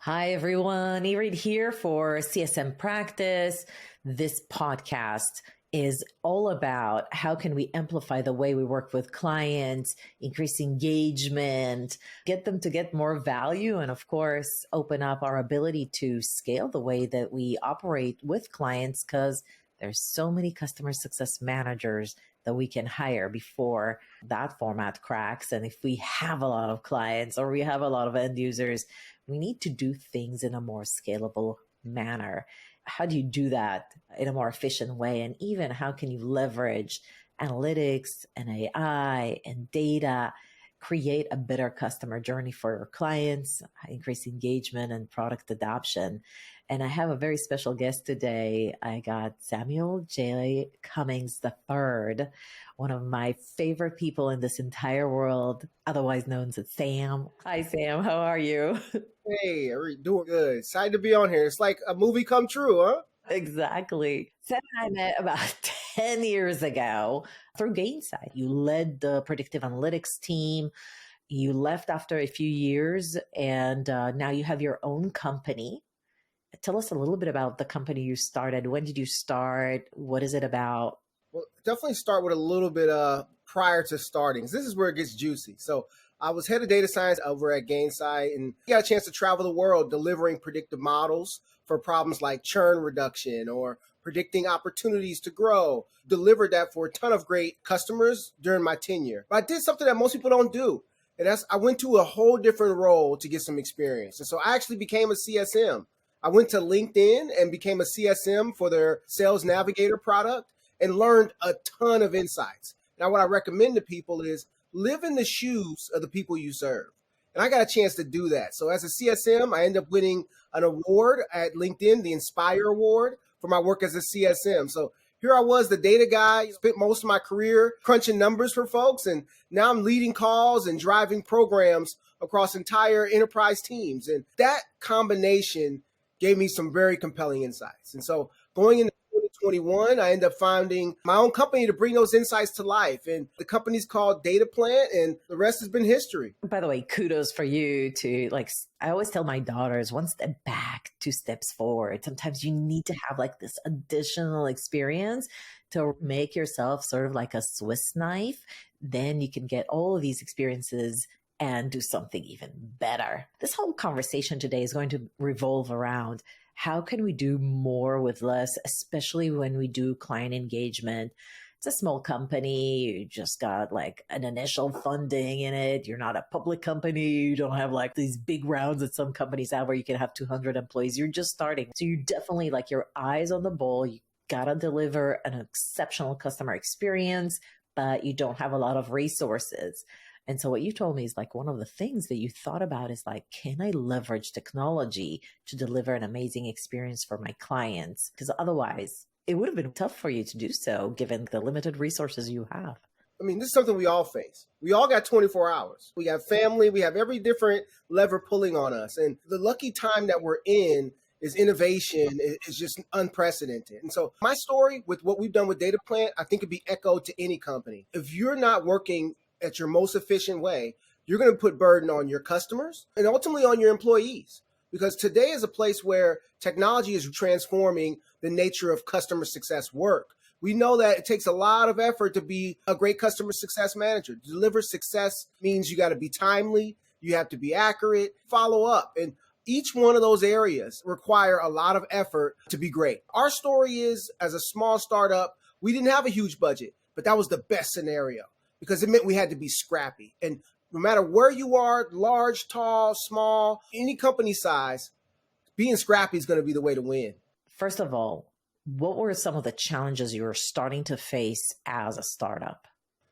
Hi, everyone. Irit here for CSM Practice. This podcast is all about how can we amplify the way we work with clients, increase engagement, get them to get more value, and of course, open up our ability to scale the way that we operate with clients because there's so many customer success managers that we can hire before that format cracks. And if we have a lot of clients or we have a lot of end users, we need to do things in a more scalable manner. How do you do that in a more efficient way? And even how can you leverage analytics and AI and data, create a better customer journey for your clients, increase engagement and product adoption? And I have a very special guest today. I got Samuel J. Cummings III, one of my favorite people in this entire world, otherwise known as Sam. Hi, Sam. How are you? Hey, doing good. Excited to be on here. It's like a movie come true, huh? Exactly. Sam and I met about 10 years ago through Gainsight. You led the predictive analytics team. You left after a few years, and now you have your own company. Tell us a little bit about the company you started. When did you start? What is it about? Well, definitely start with a little bit prior to starting. This is where it gets juicy. So I was head of data science over at Gainsight and got a chance to travel the world delivering predictive models for problems like churn reduction or predicting opportunities to grow. Delivered that for a ton of great customers during my tenure. But I did something that most people don't do. And that's I went to a whole different role to get some experience. And so I actually became a CSM. I went to LinkedIn and became a CSM for their Sales Navigator product and learned a ton of insights. Now, what I recommend to people is live in the shoes of the people you serve. And I got a chance to do that. So as a CSM, I ended up winning an award at LinkedIn, the Inspire Award, for my work as a CSM. So here I was, the data guy, spent most of my career crunching numbers for folks. And now I'm leading calls and driving programs across entire enterprise teams. And that combination gave me some very compelling insights. And so going into 2021, I ended up founding my own company to bring those insights to life. And the company's called Dataplant, and the rest has been history. By the way, kudos for you to I always tell my daughters, one step back, two steps forward. Sometimes you need to have like this additional experience to make yourself sort of like a Swiss knife. Then you can get all of these experiences and do something even better. This whole conversation today is going to revolve around how can we do more with less, especially when we do client engagement. It's a small company. You just got like an initial funding in it. You're not a public company. You don't have like these big rounds that some companies have where you can have 200 employees. You're just starting. So you definitely like your eyes on the ball. You got to deliver an exceptional customer experience, but you don't have a lot of resources. And so what you told me is like one of the things that you thought about is like, can I leverage technology to deliver an amazing experience for my clients? Because otherwise it would have been tough for you to do so given the limited resources you have. I mean, this is something we all face. We all got 24 hours. We have family. We have every different lever pulling on us. And the lucky time that we're in is innovation is just unprecedented. And so my story with what we've done with Dataplant, I think could be echoed to any company. If you're not working at your most efficient way, you're going to put burden on your customers and ultimately on your employees. Because today is a place where technology is transforming the nature of customer success work. We know that it takes a lot of effort to be a great customer success manager. To deliver success means you got to be timely, you have to be accurate, follow up. And each one of those areas require a lot of effort to be great. Our story is, as a small startup, we didn't have a huge budget, but that was the best scenario because it meant we had to be scrappy. And no matter where you are, large, tall, small, any company size, being scrappy is going to be the way to win. First of all, what were some of the challenges you were starting to face as a startup?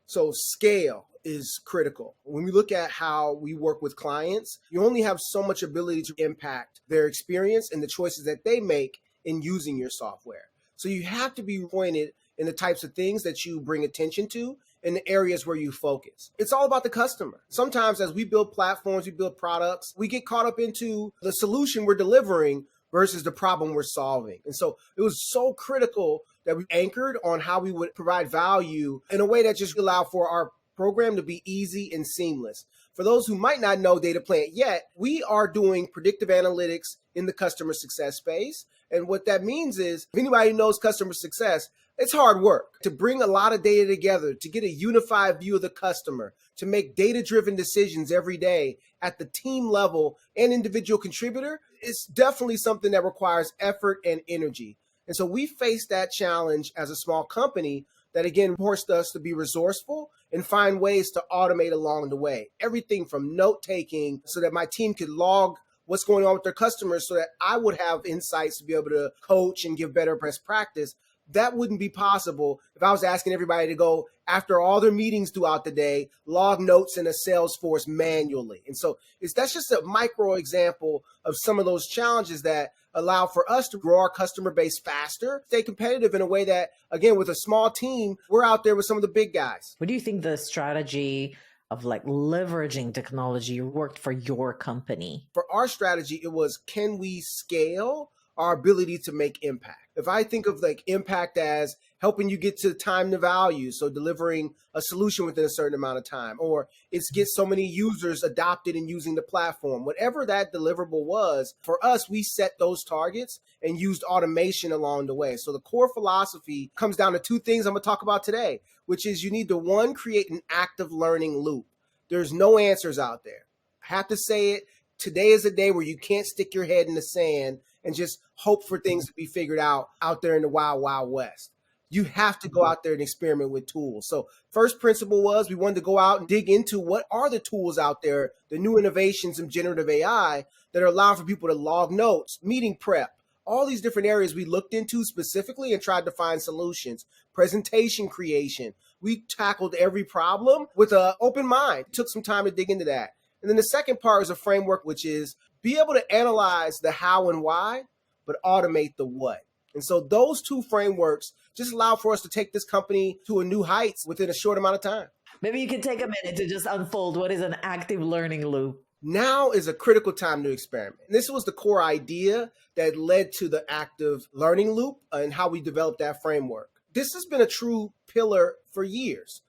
So scale is critical. When we look at how we work with clients, you only have so much ability to impact their experience and the choices that they make in using your software. So you have to be pointed in the types of things that you bring attention to in the areas where you focus. It's all about the customer. Sometimes as we build platforms, we build products, we get caught up into the solution we're delivering versus the problem we're solving. And so it was so critical that we anchored on how we would provide value in a way that just allowed for our program to be easy and seamless. for those who might not know Dataplant yet, we are doing predictive analytics in the customer success space. And what that means is, if anybody knows customer success, it's hard work to bring a lot of data together, to get a unified view of the customer, to make data-driven decisions every day at the team level and individual contributor. It's definitely something that requires effort and energy. And so we faced that challenge as a small company that, again, forced us to be resourceful and find ways to automate along the way. Everything from note-taking so that my team could log what's going on with their customers so that I would have insights to be able to coach and give better best practice. That wouldn't be possible if I was asking everybody to go after all their meetings throughout the day, log notes in a Salesforce manually. And so that's just a micro example of some of those challenges that allow for us to grow our customer base faster, stay competitive in a way that, again, with a small team, we're out there with some of the big guys. What do you think the strategy of like leveraging technology worked for your company? For our strategy, it was, can we scale our ability to make impact? If I think of like impact as helping you get to time to value, so delivering a solution within a certain amount of time, or it's get so many users adopted and using the platform, whatever that deliverable was, for us, we set those targets and used automation along the way. So the core philosophy comes down to two things I'm gonna talk about today, which is you need to, one, create an active learning loop. There's no answers out there. I have to say it. Today is a day where you can't stick your head in the sand and just hope for things to be figured out there in the wild, wild west. You have to go out there and experiment with tools. So first principle was we wanted to go out and dig into what are the tools out there, the new innovations in generative AI that are allowing for people to log notes, meeting prep, all these different areas we looked into specifically and tried to find solutions. Presentation creation. We tackled every problem with an open mind. Took some time to dig into that. And then the second part is a framework, which is be able to analyze the how and why, but automate the what. And so those two frameworks just allow for us to take this company to a new heights within a short amount of time. Maybe you can take a minute to just unfold what is an active learning loop. Now is a critical time to experiment. And this was the core idea that led to the active learning loop and how we developed that framework. This has been a true pillar for years.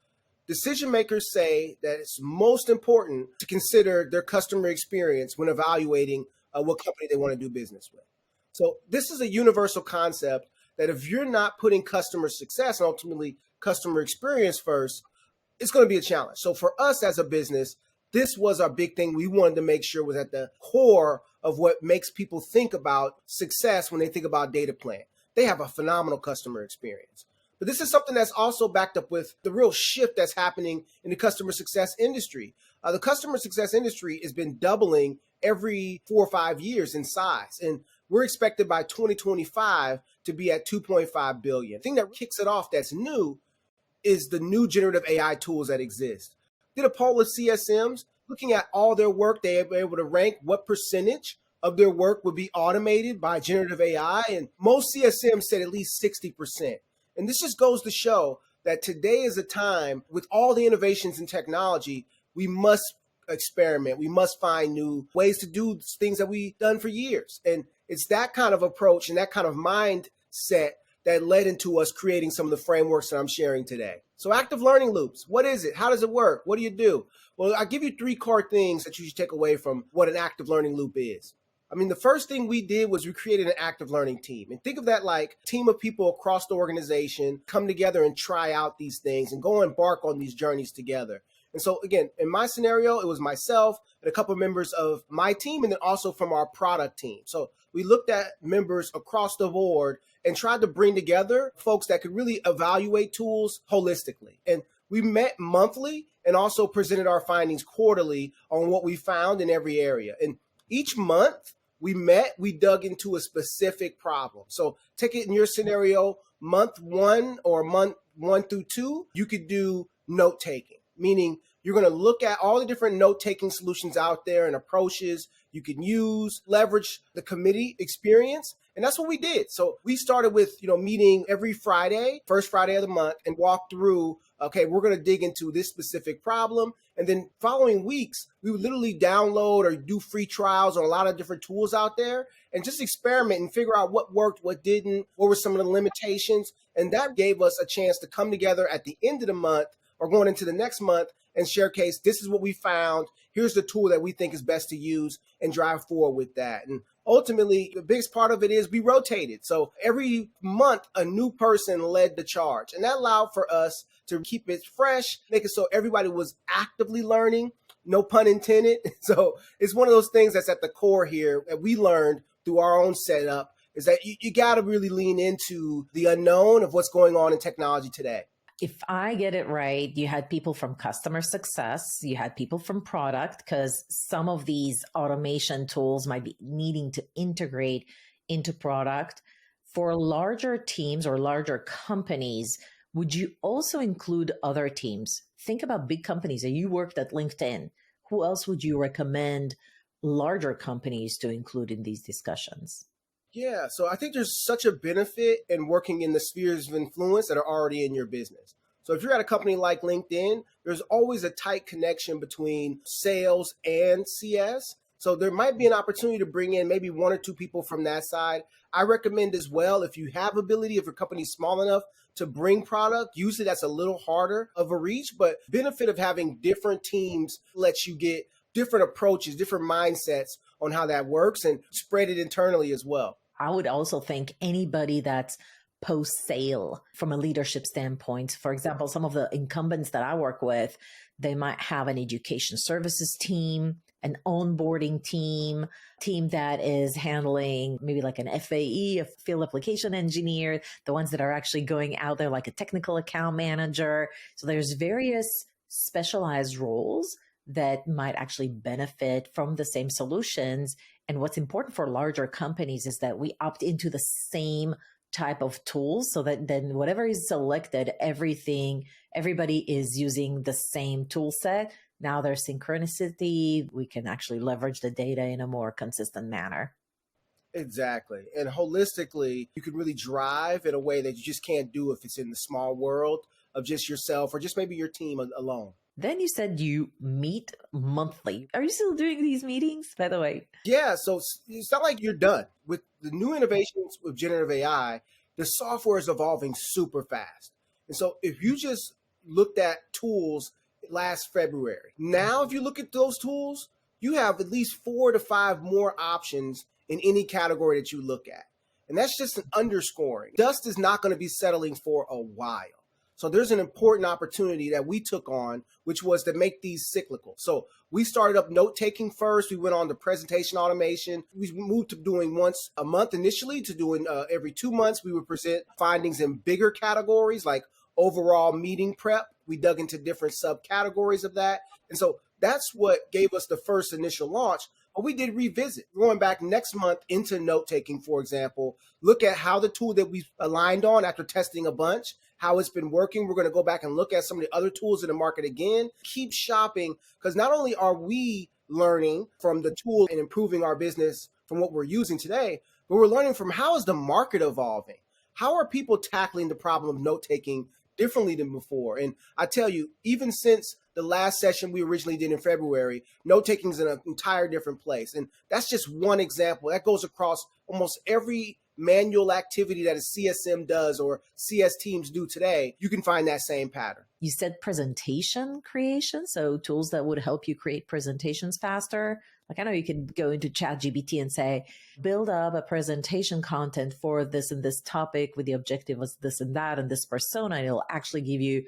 Decision makers say that it's most important to consider their customer experience when evaluating what company they want to do business with. So this is a universal concept that if you're not putting customer success and ultimately customer experience first, it's going to be a challenge. So for us as a business, this was our big thing we wanted to make sure was at the core of what makes people think about success when they think about Dataplant. They have a phenomenal customer experience. But this is something that's also backed up with the real shift that's happening in the customer success industry. The customer success industry has been doubling every 4 or 5 years in size. And we're expected by 2025 to be at 2.5 billion. The thing that kicks it off that's new is the new generative AI tools that exist. Did a poll of CSMs looking at all their work. They were able to rank what percentage of their work would be automated by generative AI. And most CSMs said at least 60%. And this just goes to show that today is a time with all the innovations in technology, we must experiment. We must find new ways to do things that we've done for years. And it's that kind of approach and that kind of mindset that led into us creating some of the frameworks that I'm sharing today. So active learning loops, what is it? How does it work? What do you do? Well, I'll give you 3 core things that you should take away from what an active learning loop is. I mean, the first thing we did was we created an active learning team. And think of that like a team of people across the organization come together and try out these things and go embark on these journeys together. And so again, in my scenario, it was myself and a couple of members of my team and then also from our product team. So we looked at members across the board and tried to bring together folks that could really evaluate tools holistically. And we met monthly and also presented our findings quarterly on what we found in every area. And each month we met, we dug into a specific problem. So take it in your scenario, month 1 or month 1 through 2, you could do note taking, meaning you're going to look at all the different note-taking solutions out there and approaches you can use, leverage the committee experience. And that's what we did. So we started with, meeting every Friday, first Friday of the month, and walk through, okay, we're going to dig into this specific problem. And then following weeks, we would literally download or do free trials on a lot of different tools out there and just experiment and figure out what worked, what didn't, what were some of the limitations. And that gave us a chance to come together at the end of the month or going into the next month and showcase, this is what we found. here's the tool that we think is best to use and drive forward with that. And ultimately, the biggest part of it is we rotated. So every month, a new person led the charge. And that allowed for us to keep it fresh, make it so everybody was actively learning, no pun intended. So it's one of those things that's at the core here that we learned through our own setup, is that you got to really lean into the unknown of what's going on in technology today. If I get it right, you had people from customer success, you had people from product, because some of these automation tools might be needing to integrate into product. For larger teams or larger companies, would you also include other teams? Think about big companies. You worked at LinkedIn. Who else would you recommend larger companies to include in these discussions? Yeah, so I think there's such a benefit in working in the spheres of influence that are already in your business. So if you're at a company like LinkedIn, there's always a tight connection between sales and CS. So there might be an opportunity to bring in maybe one or two people from that side. I recommend as well, if you have ability, if your company's small enough to bring product, usually that's a little harder of a reach, but benefit of having different teams lets you get different approaches, different mindsets on how that works, and spread it internally as well. I would also think anybody that's post-sale from a leadership standpoint. For example, some of the incumbents that I work with, they might have an education services team, an onboarding team that is handling maybe like an FAE, a field application engineer, the ones that are actually going out there like a technical account manager. So there's various specialized roles that might actually benefit from the same solutions. And what's important for larger companies is that we opt into the same type of tools, so that then whatever is selected, everybody is using the same tool set. Now there's synchronicity. We can actually leverage the data in a more consistent manner. Exactly. And holistically, you can really drive in a way that you just can't do if it's in the small world of just yourself or just maybe your team alone. Then you said you meet monthly. Are you still doing these meetings, by the way? Yeah, so it's not like you're done. With the new innovations with generative AI, the software is evolving super fast. And so if you just looked at tools last February, now if you look at those tools, you have at least 4 to 5 more options in any category that you look at. And that's just an underscoring. Dust is not going to be settling for a while. So there's an important opportunity that we took on, which was to make these cyclical. So we started up note-taking first. We went on to presentation automation. We moved to doing once a month initially to doing every 2 months. We would present findings in bigger categories like overall meeting prep. We dug into different subcategories of that. And so that's what gave us the first initial launch. But we did revisit. We're going back next month into note-taking, for example, look at how the tool that we aligned on after testing a bunch, how it's been working. We're going to go back and look at some of the other tools in the market again, keep shopping, because not only are we learning from the tool and improving our business from what we're using today, but we're learning from how is the market evolving? How are people tackling the problem of note-taking differently than before? And I tell you, even since the last session we originally did in February, note-taking is in an entire different place. And that's just one example. That goes across almost every manual activity that a CSM does or CS teams do today. You can find that same pattern. You said presentation creation, so tools that would help you create presentations faster. Like I know you can go into ChatGPT and say, build up a presentation content for this and this topic with the objective of this and that and this persona. And it'll actually give you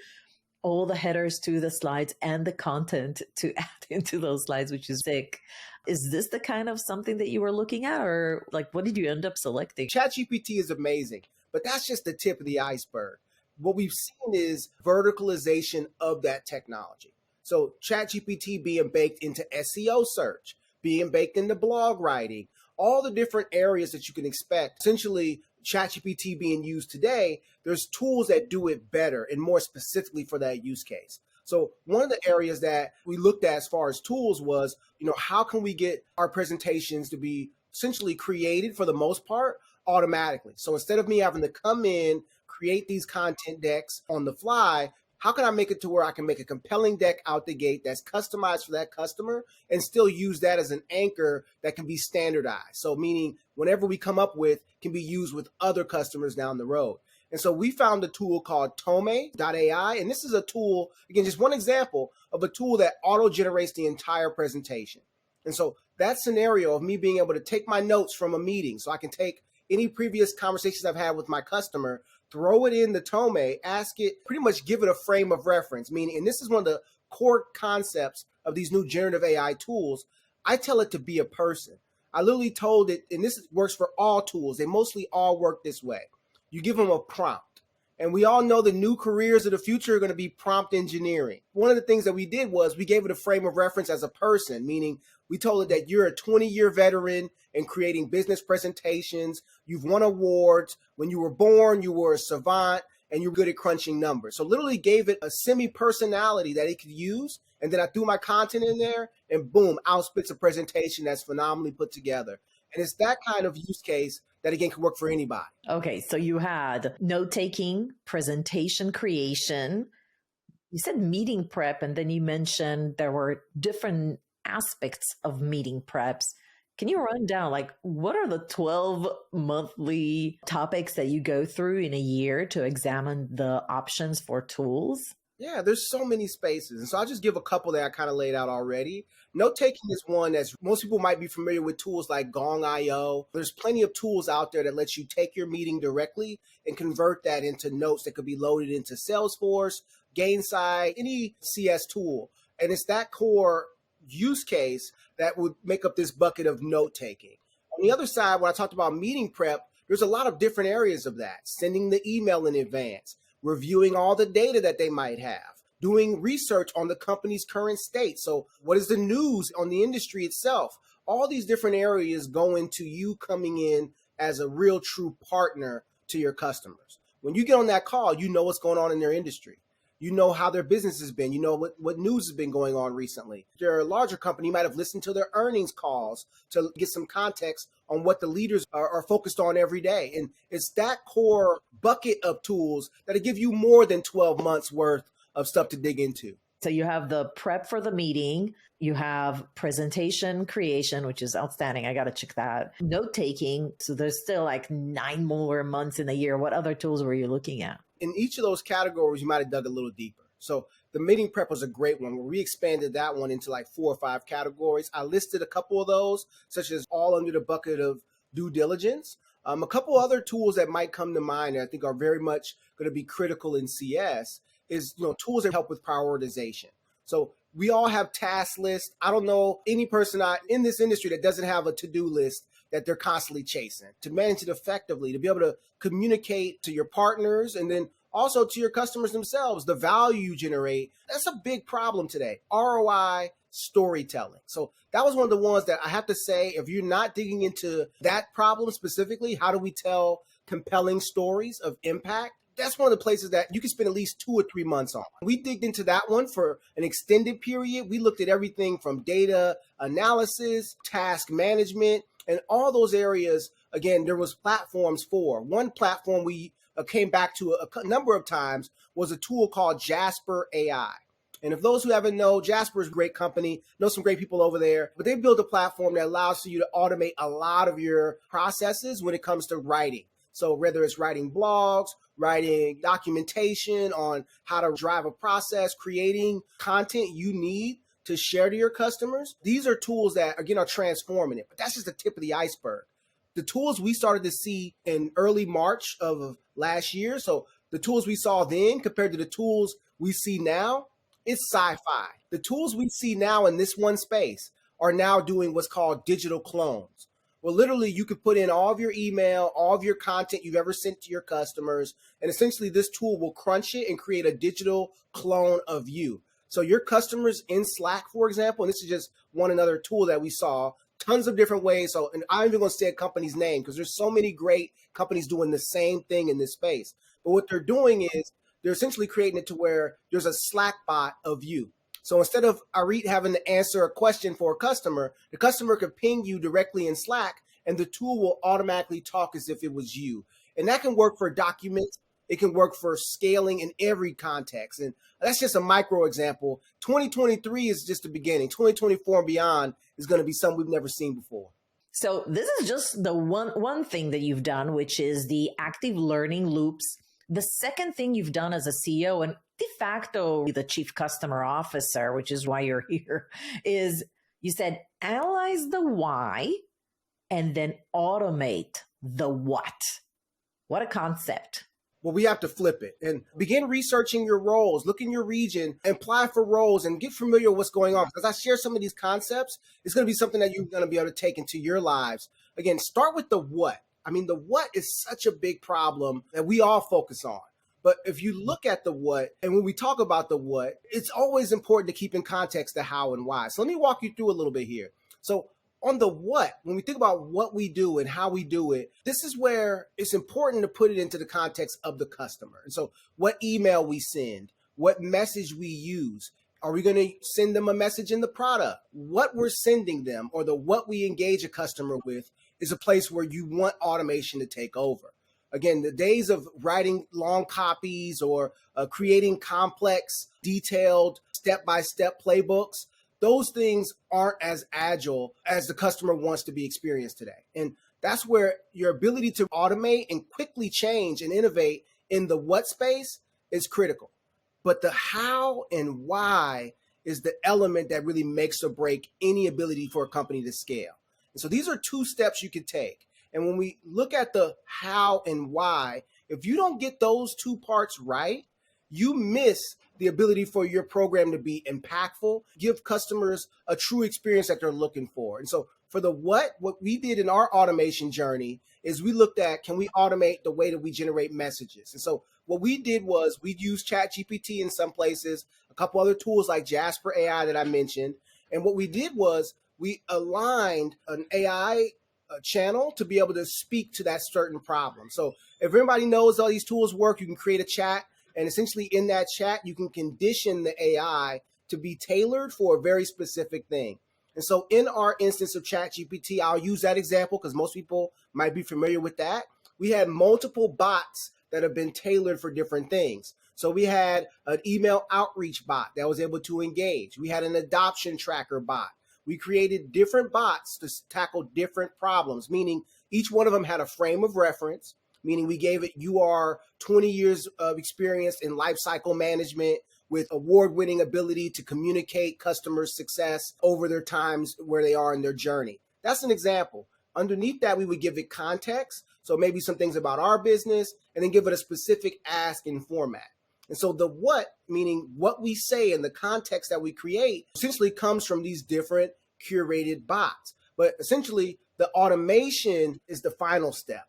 all the headers to the slides and the content to add into those slides, which is sick. Is this the kind of something that you were looking at, or like what did you end up selecting? ChatGPT is amazing, but that's just the tip of the iceberg. What we've seen is verticalization of that technology. So ChatGPT being baked into SEO search, being baked into blog writing, all the different areas that you can expect. Essentially, ChatGPT being used today, there's tools that do it better and more specifically for that use case. So one of the areas that we looked at as far as tools was, how can we get our presentations to be essentially created for the most part automatically? So instead of me having to come in, create these content decks on the fly, how can I make it to where I can make a compelling deck out the gate that's customized for that customer and still use that as an anchor that can be standardized? So meaning whenever we come up with can be used with other customers down the road. And so we found a tool called Tome.ai. And this is a tool, again, just one example of a tool that auto-generates the entire presentation. And so that scenario of me being able to take my notes from a meeting, so I can take any previous conversations I've had with my customer, throw it in the Tome, ask it, pretty much give it a frame of reference, meaning, and this is one of the core concepts of these new generative AI tools, I tell it to be a person. I literally told it, and this works for all tools, they mostly all work this way. You give them a prompt. And we all know the new careers of the future are going to be prompt engineering. One of the things that we did was we gave it a frame of reference as a person, meaning we told it that you're a 20-year veteran in creating business presentations. You've won awards. When you were born, you were a savant and you're good at crunching numbers. So literally gave it a semi-personality that it could use. And then I threw my content in there and boom, out spits a presentation that's phenomenally put together. And it's that kind of use case that, again, can work for anybody. Okay, so you had note-taking, presentation creation. You said meeting prep, and then you mentioned there were different aspects of meeting preps. Can you run down, like, what are the 12 monthly topics that you go through in a year to examine the options for tools? Yeah, there's so many spaces. And so I'll just give a couple that I kind of laid out already. Note-taking is one that's most people might be familiar with tools like Gong.io. There's plenty of tools out there that lets you take your meeting directly and convert that into notes that could be loaded into Salesforce, Gainsight, any CS tool. And it's that core use case that would make up this bucket of note-taking. On the other side, when I talked about meeting prep, there's a lot of different areas of that. Sending the email in advance, reviewing all the data that they might have, doing research on the company's current state. So what is the news on the industry itself? All these different areas go into you coming in as a real true partner to your customers. When you get on that call, you know what's going on in their industry. You know how their business has been. You know what news has been going on recently. If you're a larger company, you might have listened to their earnings calls to get some context on what the leaders are focused on every day. And it's that core bucket of tools that'll give you more than 12 months worth of stuff to dig into. So you have the prep for the meeting, you have presentation creation, which is outstanding. I got to check that. Note taking. So there's still like 9 more months in a year. What other tools were you looking at? In each of those categories, you might have dug a little deeper. So the meeting prep was a great one where we expanded that one into like 4 or 5 categories. I listed a couple of those, such as all under the bucket of due diligence. A couple other tools that might come to mind that I think are very much going to be critical in CS is, tools that help with prioritization. So we all have task lists. I don't know any person in this industry that doesn't have a to-do list that they're constantly chasing. To manage it effectively, to be able to communicate to your partners and then also to your customers themselves, the value you generate, that's a big problem today. ROI storytelling. So that was one of the ones that I have to say, if you're not digging into that problem specifically, how do we tell compelling stories of impact? That's one of the places that you can spend at least 2 or 3 months on. We digged into that one for an extended period. We looked at everything from data analysis, task management, and all those areas. Again, there was platforms for. One platform we came back to a number of times was a tool called Jasper AI. And if those who haven't know, Jasper is a great company, know some great people over there, but they built a platform that allows you to automate a lot of your processes when it comes to writing. So whether it's writing blogs, writing documentation on how to drive a process, creating content you need to share to your customers, these are tools that, again, are transformative. But that's just the tip of the iceberg. The tools we started to see in early March of last year, so the tools we saw then compared to the tools we see now, it's sci-fi. The tools we see now in this one space are now doing what's called digital clones. Well, literally, you could put in all of your email, all of your content you've ever sent to your customers, and essentially this tool will crunch it and create a digital clone of you. So your customers in Slack, for example, and this is just one another tool that we saw, tons of different ways. So, and I'm even going to say a company's name because there's so many great companies doing the same thing in this space. But what they're doing is they're essentially creating it to where there's a Slack bot of you. So instead of Irit having to answer a question for a customer, the customer could ping you directly in Slack and the tool will automatically talk as if it was you. And that can work for documents. It can work for scaling in every context. And that's just a micro example. 2023 is just the beginning. 2024 and beyond is going to be something we've never seen before. So this is just the one thing that you've done, which is the active learning loops The second thing you've done as a CEO and de facto the chief customer officer, which is why you're here, is you said analyze the why and then automate the what. What a concept. Well, we have to flip it and begin researching your roles, look in your region, and apply for roles and get familiar with what's going on. Because I share some of these concepts, it's going to be something that you're going to be able to take into your lives. Again, start with the what. I mean, the what is such a big problem that we all focus on. But if you look at the what, and when we talk about the what, it's always important to keep in context the how and why. So let me walk you through a little bit here. So on the what, when we think about what we do and how we do it, this is where it's important to put it into the context of the customer. And so what email we send, what message we use. Are we going to send them a message in the product? What we're sending them or the what we engage a customer with is a place where you want automation to take over. Again, the days of writing long copies or creating complex, detailed, step-by-step playbooks, those things aren't as agile as the customer wants to be experienced today. And that's where your ability to automate and quickly change and innovate in the what space is critical. But the how and why is the element that really makes or break any ability for a company to scale. And so these are two steps you can take. And when we look at the how and why, if you don't get those two parts right, you miss the ability for your program to be impactful, give customers a true experience that they're looking for. And so for the what we did in our automation journey is we looked at, can we automate the way that we generate messages? And so what we did was we used ChatGPT in some places, a couple other tools like Jasper AI that I mentioned. And what we did was we aligned an AI channel to be able to speak to that certain problem. So if everybody knows how these tools work, you can create a chat. And essentially in that chat, you can condition the AI to be tailored for a very specific thing. And so in our instance of ChatGPT, I'll use that example because most people might be familiar with that. We had multiple bots that have been tailored for different things. So we had an email outreach bot that was able to engage. We had an adoption tracker bot. We created different bots to tackle different problems, meaning each one of them had a frame of reference, meaning we gave it, you are 20 years of experience in life cycle management with award-winning ability to communicate customer success over their times where they are in their journey. That's an example. Underneath that, we would give it context. So maybe some things about our business and then give it a specific ask and format. And so the what, meaning what we say and the context that we create, essentially comes from these different curated bots. But essentially, the automation is the final step.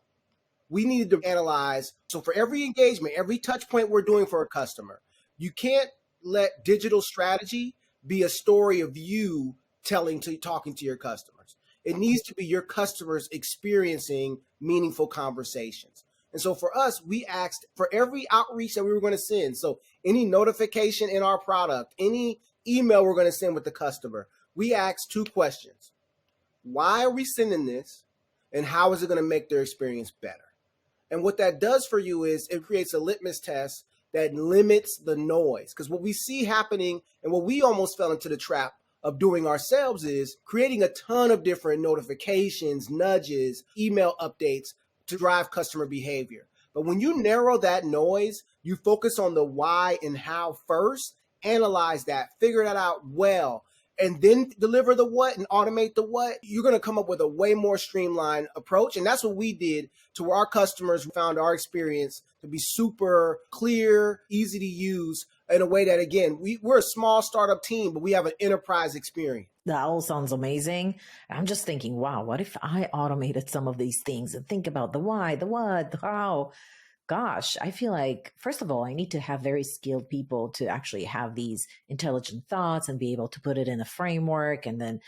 We needed to analyze. So for every engagement, every touch point we're doing for a customer, you can't let digital strategy be a story of you talking to your customers. It needs to be your customers experiencing meaningful conversations. And so for us, we asked for every outreach that we were going to send. So any notification in our product, any email we're going to send with the customer, we asked two questions. Why are we sending this? And how is it going to make their experience better? And what that does for you is it creates a litmus test that limits the noise. Because what we see happening and what we almost fell into the trap of doing ourselves is creating a ton of different notifications, nudges, email updates to drive customer behavior. But when you narrow that noise, you focus on the why and how first, analyze that, figure that out well, and then deliver the what and automate the what, you're going to come up with a way more streamlined approach. And that's what we did to where our customers found our experience to be super clear, easy to use in a way that, again, we're a small startup team, but we have an enterprise experience. That all sounds amazing. I'm just thinking, wow, what if I automated some of these things and think about the why, the what, the how? Gosh, I feel like, first of all, I need to have very skilled people to actually have these intelligent thoughts and be able to put it in a framework and then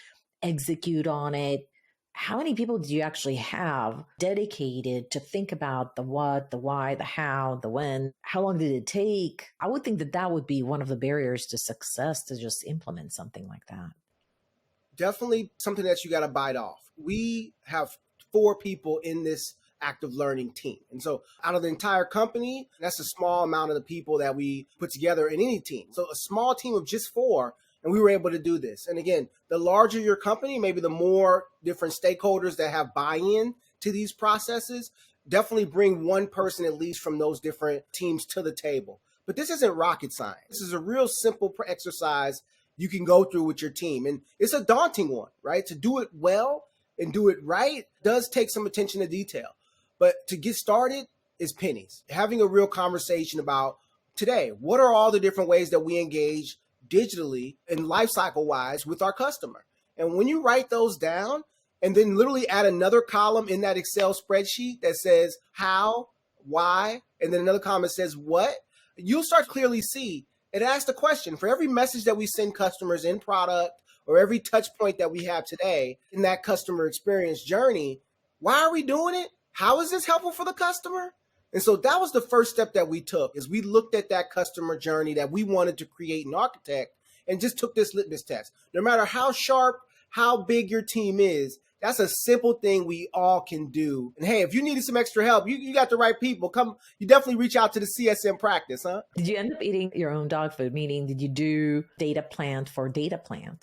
execute on it. How many people do you actually have dedicated to think about the what, the why, the how, the when? How long did it take? I would think that that would be one of the barriers to success, to just implement something like that. Definitely something that you got to bite off. We have 4 people in this active learning team. And so out of the entire company, that's a small amount of the people that we put together in any team. So a small team of just 4, and we were able to do this. And again, the larger your company, maybe the more different stakeholders that have buy-in to these processes, definitely bring one person at least from those different teams to the table. But this isn't rocket science. This is a real simple exercise you can go through with your team. And it's a daunting one, right? To do it well and do it right does take some attention to detail. But to get started is pennies. Having a real conversation about today, what are all the different ways that we engage digitally and lifecycle wise with our customer? And when you write those down and then literally add another column in that Excel spreadsheet that says how, why, and then another column that says what, you'll start to clearly see. It asks the question for every message that we send customers in product or every touch point that we have today in that customer experience journey. Why are we doing it? How is this helpful for the customer? And so that was the first step that we took, is we looked at that customer journey that we wanted to create and architect and just took this litmus test. No matter how sharp, how big your team is, that's a simple thing we all can do. And hey, if you needed some extra help, you got the right people. Come, you definitely reach out to the CSM Practice, huh? Did you end up eating your own dog food? Meaning, did you do Dataplant for Dataplant?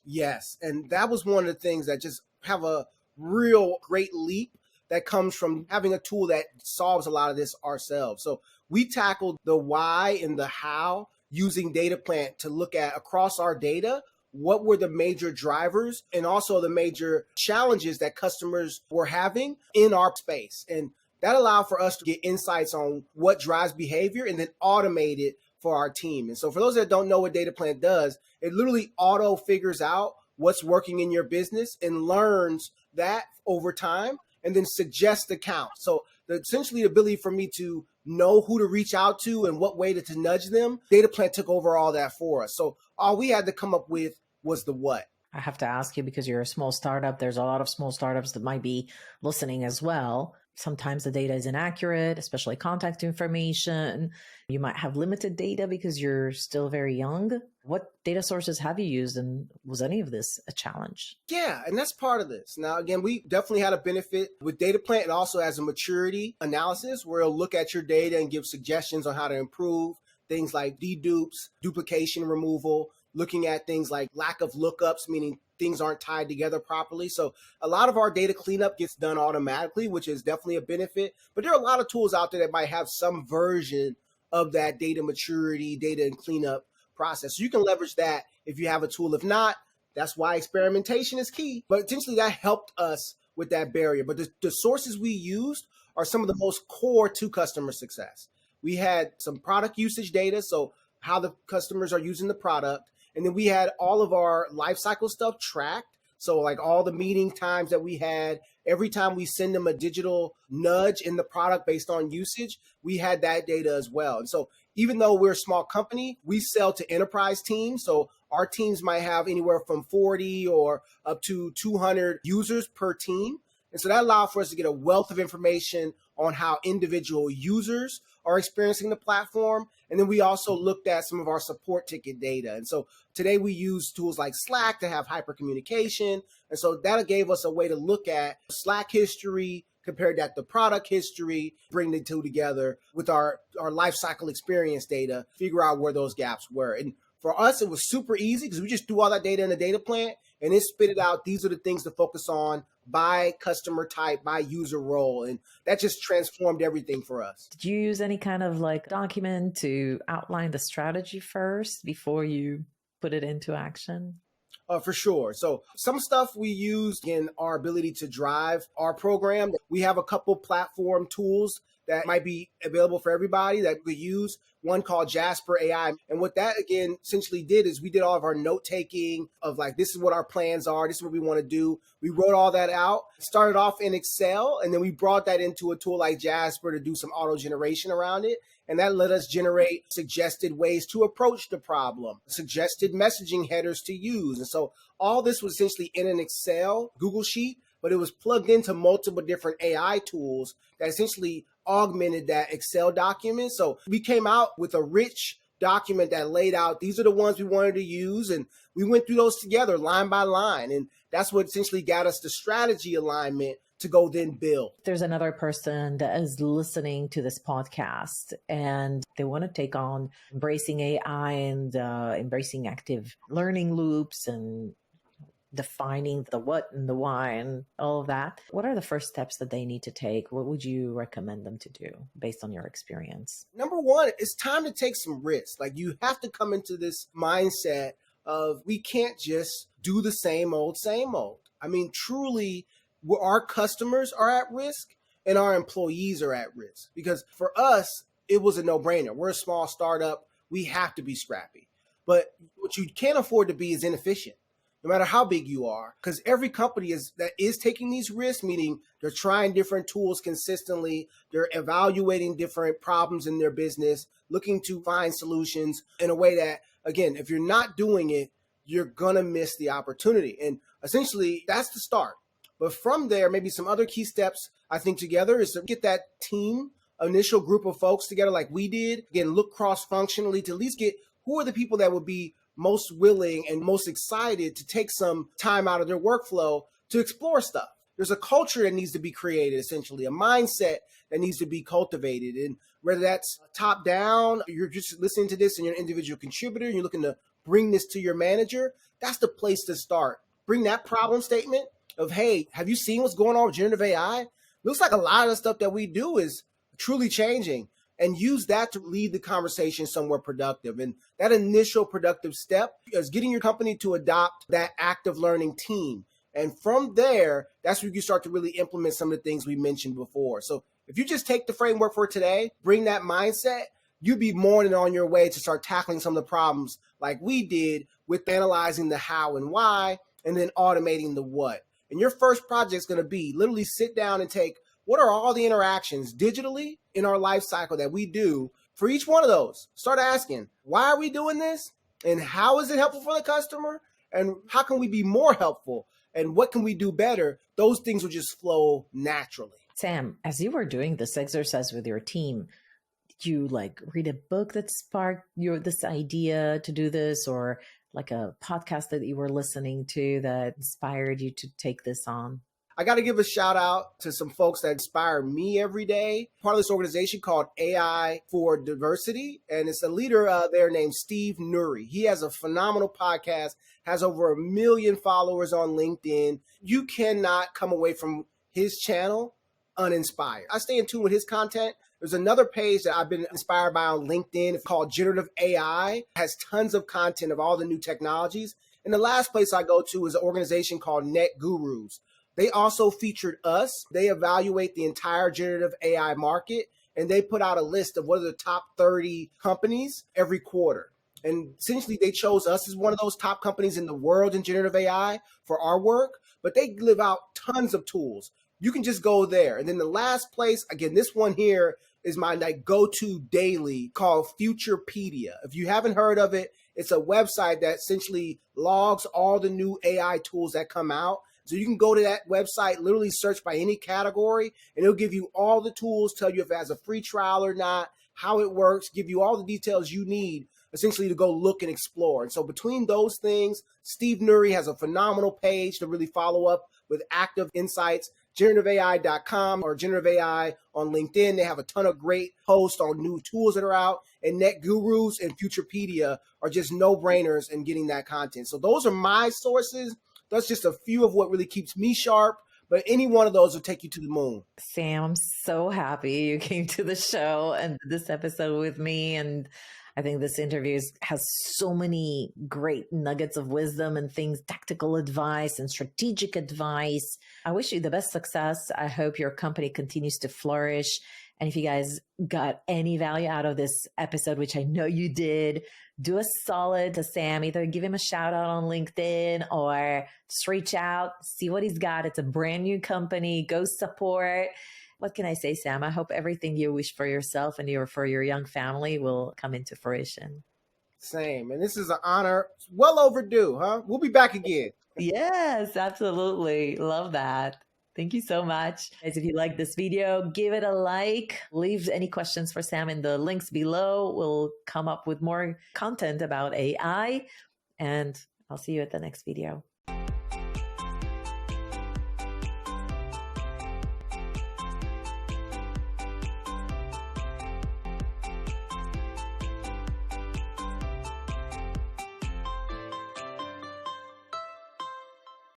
Yes. And that was one of the things that just have a real great leap that comes from having a tool that solves a lot of this ourselves. So we tackled the why and the how using Dataplant to look at across our data, what were the major drivers and also the major challenges that customers were having in our space. And that allowed for us to get insights on what drives behavior and then automate it for our team. And so for those that don't know what Dataplant does, it literally auto figures out what's working in your business and learns that over time and then suggests accounts. So essentially the ability for me to know who to reach out to and what way to nudge them, Dataplant took over all that for us. So all we had to come up with was the what. I have to ask you, because you're a small startup, there's a lot of small startups that might be listening as well. Sometimes the data is inaccurate, especially contact information. You might have limited data because you're still very young. What data sources have you used, and was any of this a challenge? Yeah, and that's part of this. Now, again, we definitely had a benefit with Dataplant. It also has a maturity analysis where it'll look at your data and give suggestions on how to improve things like dedupes, duplication removal, looking at things like lack of lookups, meaning things aren't tied together properly. So a lot of our data cleanup gets done automatically, which is definitely a benefit. But there are a lot of tools out there that might have some version of that data maturity, data and cleanup process. So you can leverage that if you have a tool. If not, that's why experimentation is key. But essentially that helped us with that barrier. But the sources we used are some of the most core to customer success. We had some product usage data, so how the customers are using the product. And then we had all of our life cycle stuff tracked. So like all the meeting times that we had, every time we send them a digital nudge in the product based on usage, we had that data as well. And so even though we're a small company, we sell to enterprise teams. So our teams might have anywhere from 40 or up to 200 users per team. And so that allowed for us to get a wealth of information on how individual users are experiencing the platform. And then we also looked at some of our support ticket data. And so today we use tools like Slack to have hyper communication. And so that gave us a way to look at Slack history, compare that to product history, bring the two together with our life cycle experience data, figure out where those gaps were. And for us, it was super easy because we just threw all that data in the Dataplant and it spit it out. These are the things to focus on by customer type, by user role. And that just transformed everything for us. Did you use any kind of like document to outline the strategy first before you put it into action? For sure. So some stuff we used in our ability to drive our program. We have a couple platform tools that might be available for everybody that we use. One called Jasper AI. And what that, again, essentially did is we did all of our note taking of like, this is what our plans are. This is what we want to do. We wrote all that out, started off in Excel, and then we brought that into a tool like Jasper to do some auto generation around it. And that let us generate suggested ways to approach the problem, suggested messaging headers to use. And so all this was essentially in an Excel Google Sheet, but it was plugged into multiple different AI tools that essentially augmented that Excel document. So we came out with a rich document that laid out, these are the ones we wanted to use. And we went through those together line by line. And that's what essentially got us the strategy alignment to go then build. There's another person that is listening to this podcast and they want to take on embracing AI and embracing active learning loops and defining the what and the why and all of that, what are the first steps that they need to take? What would you recommend them to do based on your experience? Number one, it's time to take some risks. Like, you have to come into this mindset of, we can't just do the same old, same old. I mean, truly, our customers are at risk and our employees are at risk. Because for us, it was a no-brainer. We're a small startup. We have to be scrappy. But what you can't afford to be is inefficient, no matter how big you are. Because every company that is taking these risks, meaning they're trying different tools consistently, they're evaluating different problems in their business, looking to find solutions in a way that, again, if you're not doing it, you're going to miss the opportunity. And essentially, that's the start. But from there, maybe some other key steps, I think, together is to get that team, initial group of folks together like we did. Again, look cross-functionally to at least get who are the people that would be most willing and most excited to take some time out of their workflow to explore stuff. There's a culture that needs to be created, essentially, a mindset that needs to be cultivated. And whether that's top down, you're just listening to this and you're an individual contributor and you're looking to bring this to your manager, that's the place to start. Bring that problem statement of, hey, have you seen what's going on with generative AI? Looks like a lot of the stuff that we do is truly changing, and use that to lead the conversation somewhere productive. And that initial productive step is getting your company to adopt that active learning team. And from there, that's where you start to really implement some of the things we mentioned before. So if you just take the framework for today, bring that mindset, you'd be more than on your way to start tackling some of the problems like we did with analyzing the how and why, and then automating the what. And your first project is going to be literally sit down and take, what are all the interactions digitally in our life cycle that we do for each one of those? Start asking, why are we doing this? And how is it helpful for the customer? And how can we be more helpful? And what can we do better? Those things will just flow naturally. Sam, as you were doing this exercise with your team, did you read a book that sparked this idea to do this, or like a podcast that you were listening to that inspired you to take this on? I got to give a shout out to some folks that inspire me every day. Part of this organization called AI for Diversity, and it's a leader there named Steve Nuri. He has a phenomenal podcast, has over 1 million followers on LinkedIn. You cannot come away from his channel uninspired. I stay in tune with his content. There's another page that I've been inspired by on LinkedIn called Generative AI. It has tons of content of all the new technologies. And the last place I go to is an organization called Net Gurus. They also featured us. They evaluate the entire generative AI market, and they put out a list of what are the top 30 companies every quarter. And essentially, they chose us as one of those top companies in the world in generative AI for our work, but they give out tons of tools. You can just go there. And then the last place, again, this one here is my go-to daily called Futurepedia. If you haven't heard of it, it's a website that essentially logs all the new AI tools that come out. So you can go to that website, literally search by any category, and it'll give you all the tools, tell you if it has a free trial or not, how it works, give you all the details you need, essentially, to go look and explore. And so between those things, Steve Nuri has a phenomenal page to really follow up with active insights. GenerativeAI.com or Generative AI on LinkedIn. They have a ton of great posts on new tools that are out. And Net Gurus and Futurepedia are just no-brainers in getting that content. So those are my sources. That's just a few of what really keeps me sharp, but any one of those will take you to the moon. Sam, I'm so happy you came to the show and this episode with me. And I think this interview has so many great nuggets of wisdom and things, tactical advice and strategic advice. I wish you the best success. I hope your company continues to flourish. And if you guys got any value out of this episode, which I know you did, do a solid to Sam. Either give him a shout out on LinkedIn or just reach out, see what he's got. It's a brand new company. Go support. What can I say, Sam? I hope everything you wish for yourself and for your young family will come into fruition. Same. And this is an honor. It's well overdue, huh? We'll be back again. Yes, absolutely. Love that. Thank you so much. Guys, if you like this video, give it a like. Leave any questions for Sam in the links below. We'll come up with more content about AI, and I'll see you at the next video.